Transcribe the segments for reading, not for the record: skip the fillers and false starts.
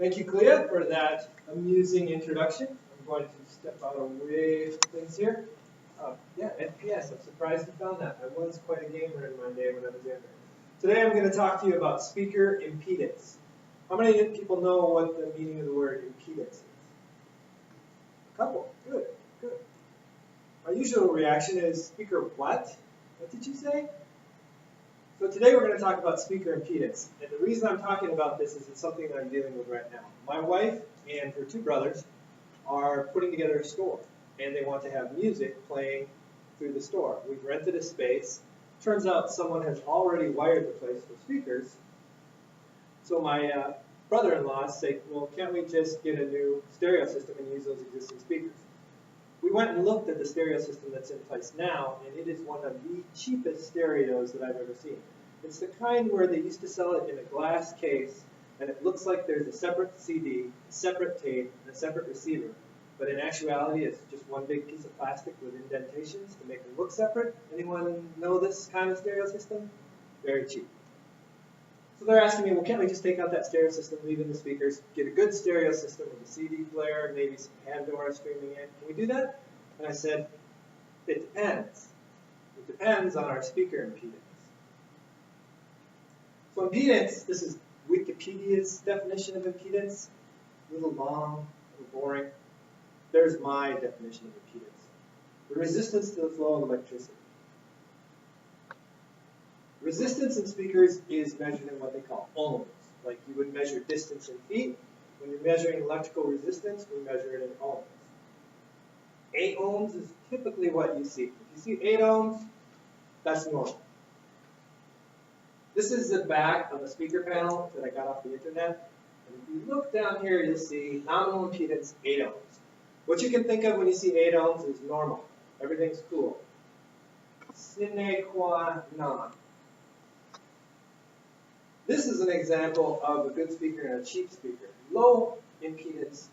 Thank you, Clea, for that amusing introduction. I'm going to step out away from things here. Yeah, FPS, I'm surprised you found that. I was quite a gamer in my day when I was younger. Today I'm going to talk to you about speaker impedance. How many people know what the meaning of the word impedance is? A couple. Good, good. My usual reaction is, speaker what? What did you say? So today we're going to talk about speaker impedance. And the reason I'm talking about this is it's something that I'm dealing with right now. My wife and her two brothers are putting together a store, and they want to have music playing through the store. We've rented a space. Turns out someone has already wired the place for speakers. So my brother-in-law said, well, can't we just get a new stereo system and use those existing speakers? We went and looked at the stereo system that's in place now, and it is one of the cheapest stereos that I've ever seen. It's the kind where they used to sell it in a glass case, and it looks like there's a separate CD, a separate tape, and a separate receiver. But in actuality, it's just one big piece of plastic with indentations to make them look separate. Anyone know this kind of stereo system? Very cheap. So they're asking me, well, can't we just take out that stereo system, leave in the speakers, get a good stereo system with a CD player, maybe some Pandora streaming in? Can we do that? And I said, it depends. It depends on our speaker impedance. So impedance, this is Wikipedia's definition of impedance. A little long, a little boring. There's my definition of impedance. The resistance to the flow of electricity. Resistance in speakers is measured in what they call ohms. Like you would measure distance in feet. When you're measuring electrical resistance, we measure it in ohms. 8 ohms is typically what you see. If you see 8 ohms, that's normal. This is the back of a speaker panel that I got off the internet. And if you look down here, you'll see nominal impedance 8 ohms. What you can think of when you see 8 ohms is normal. Everything's cool. Sine qua non. This is an example of a good speaker and a cheap speaker. Low impedance,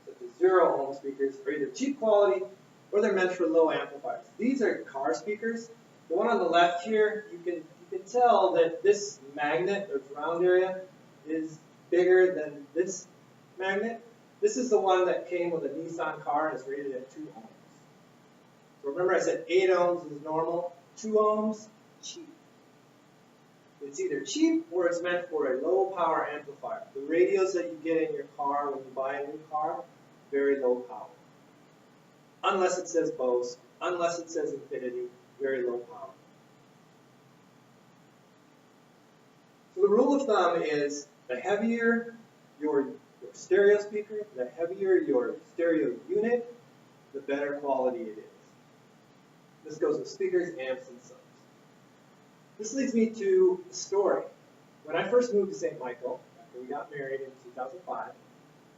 such as 0 ohm speakers, are either cheap quality or they're meant for low amplifiers. These are car speakers. The one on the left here, you can tell that this magnet, or round area, is bigger than this magnet. This is the one that came with a Nissan car and is rated at 2 ohms. So remember I said 8 ohms is normal, 2 ohms, cheap. It's either cheap or it's meant for a low power amplifier. The radios that you get in your car when you buy a new car, very low power. Unless it says Bose, unless it says Infinity, very low power. So the rule of thumb is the heavier your stereo speaker, the heavier your stereo unit, the better quality it is. This goes with speakers, amps, and subs. This leads me to a story. When I first moved to St. Michael, after we got married in 2005,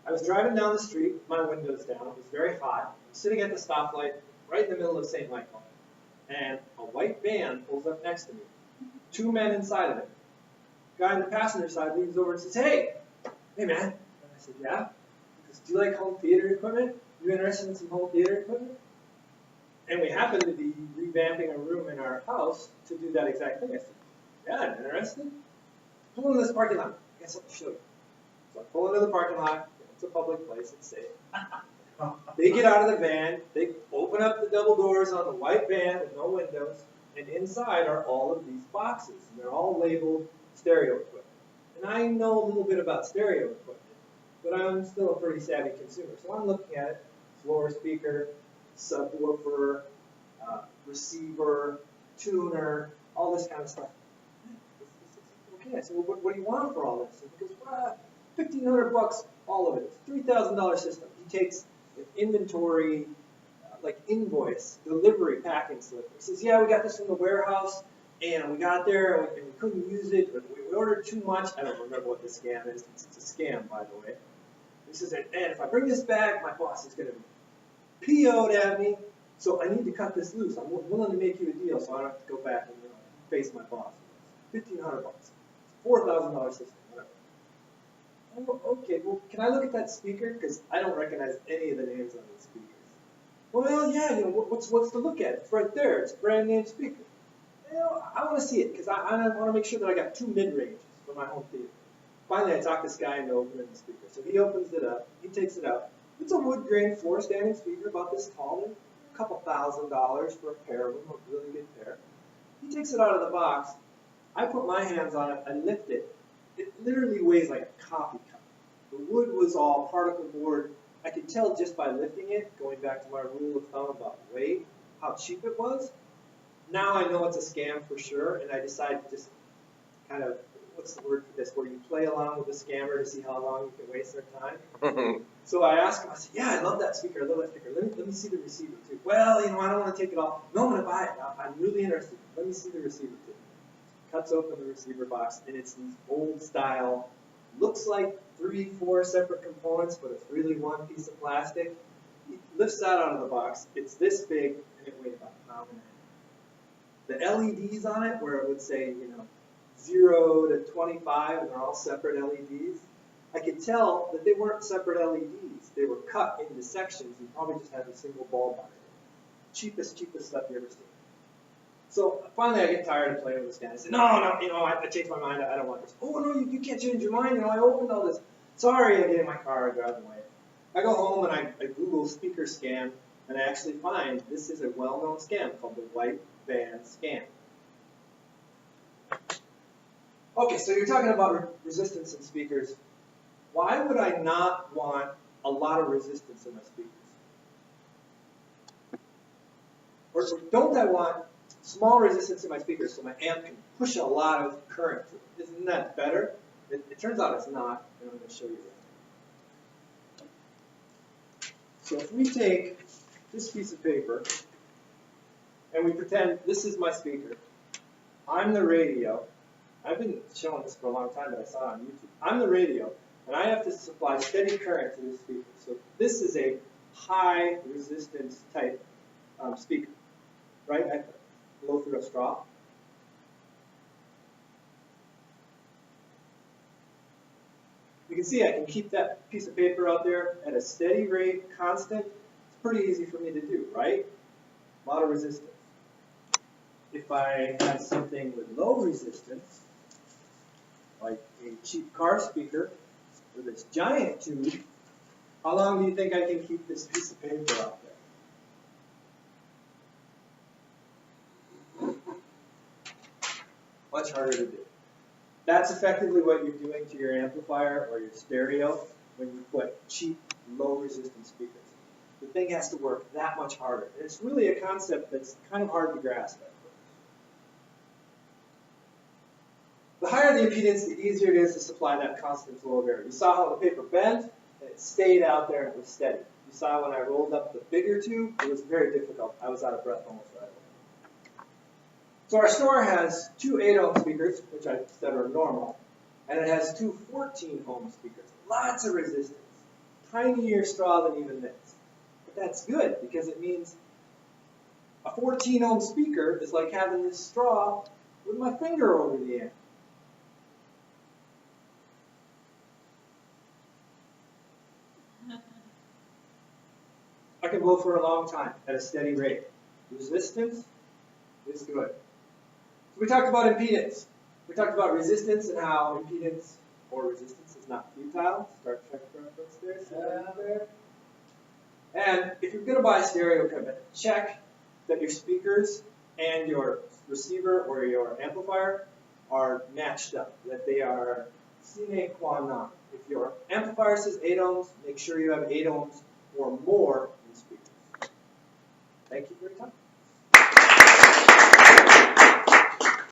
I was driving down the street, my windows down, it was very hot, I'm sitting at the stoplight right in the middle of St. Michael, and a white van pulls up next to me. 2 men inside of it. The guy on the passenger side leans over and says, hey man. And I said, yeah? He goes, do you like home theater equipment? You interested in some home theater equipment? And we happened to be revamping a room in our house to do that exact thing. I said, yeah, I'm interested. Pull into this parking lot. I got something to show you. So I pull into the parking lot. It's a public place. It's safe. They get out of the van. They open up the double doors on the white van with no windows. And inside are all of these boxes. And they're all labeled stereo equipment. And I know a little bit about stereo equipment, but I'm still a pretty savvy consumer. So I'm looking at it. Floor speaker, subwoofer, receiver, tuner, all this kind of stuff. Okay, I said, well, what do you want for all this? And he goes, well, $1,500, all of it. It's a $3,000 system. He takes an inventory, like invoice, delivery packing slip. He says, yeah, we got this from the warehouse, and we got there, and we couldn't use it. We ordered too much. I don't remember what the scam is. It's a scam, by the way. He says, and if I bring this back, my boss is going to be PO'd at me. So I need to cut this loose. I'm willing to make you a deal so I don't have to go back and face my boss. $1,500. It's a $4,000 system. Whatever. Oh, okay, well, can I look at that speaker? Because I don't recognize any of the names on these speakers. Well, yeah, what's to look at? It's right there. It's a brand name speaker. I want to see it because I want to make sure that I got 2 mid-ranges for my home theater. finally I talked this guy into opening the speaker. So he opens it up, he takes it out. It's a wood grain 4-standing speaker about this tall, a couple $1,000 for a pair of them, a really good pair. He takes it out of the box. I put my hands on it, I lift it. It literally weighs like a coffee cup. The wood was all particle board. I could tell just by lifting it, going back to my rule of thumb about weight, how cheap it was. Now I know it's a scam for sure, and I decide to just kind of, what's the word for this, where you play along with the scammer to see how long you can waste their time. So I asked him, I said, yeah, I love that speaker, I love that speaker. Let me see the receiver too. Well, I don't want to take it off. No, I'm going to buy it. I'm really interested. Let me see the receiver too. Cuts open the receiver box, and it's these old style, looks like 3-4 separate components, but it's really one piece of plastic. He lifts that out of the box. It's this big, and it weighs about a pound and a half. The LEDs on it, where it would say, 0 to 25, and they're all separate LEDs. I could tell that they weren't separate LEDs. They were cut into sections. You probably just had a single bulb on it. Cheapest stuff you ever seen. So finally, I get tired of playing with this guy. I said, no, I changed my mind. I don't want this. Oh no, you can't change your mind. I opened all this. Sorry, I get in my car, I drive away. I go home and I Google speaker scam, and I actually find this is a well-known scam called the white band scam. Okay, so you're talking about resistance in speakers. Why would I not want a lot of resistance in my speakers? Or don't I want small resistance in my speakers so my amp can push a lot of current through it? Isn't that better? It turns out it's not, and I'm going to show you that. So if we take this piece of paper and we pretend this is my speaker, I'm the radio. I've been showing this for a long time, but I saw it on YouTube. I'm the radio, and I have to supply steady current to this speaker. So this is a high resistance type speaker, right? I have to blow through a straw. You can see I can keep that piece of paper out there at a steady rate, constant. It's pretty easy for me to do, right? A lot of resistance. If I had something with low resistance, like a cheap car speaker with this giant tube, how long do you think I can keep this piece of paper out there? Much harder to do. That's effectively what you're doing to your amplifier or your stereo when you put cheap, low resistance speakers. The thing has to work that much harder. And it's really a concept that's kind of hard to grasp at first. The higher the impedance, the easier it is to supply that constant flow of air. You saw how the paper bent, and it stayed out there and it was steady. You saw when I rolled up the bigger tube, it was very difficult. I was out of breath almost right away. So our store has two 8-ohm speakers, which I said are normal, and it has two 14-ohm speakers. Lots of resistance. Tinier straw than even this. But that's good, because it means a 14-ohm speaker is like having this straw with my finger over the end. I can blow for a long time at a steady rate. Resistance is good. So we talked about impedance. We talked about resistance and how impedance or resistance is not futile. Star Trek reference there, there. And if you're going to buy stereo equipment, check that your speakers and your receiver or your amplifier are matched up, that they are sine qua non. If your amplifier says 8 ohms, make sure you have 8 ohms or more in speakers. Thank you for your time.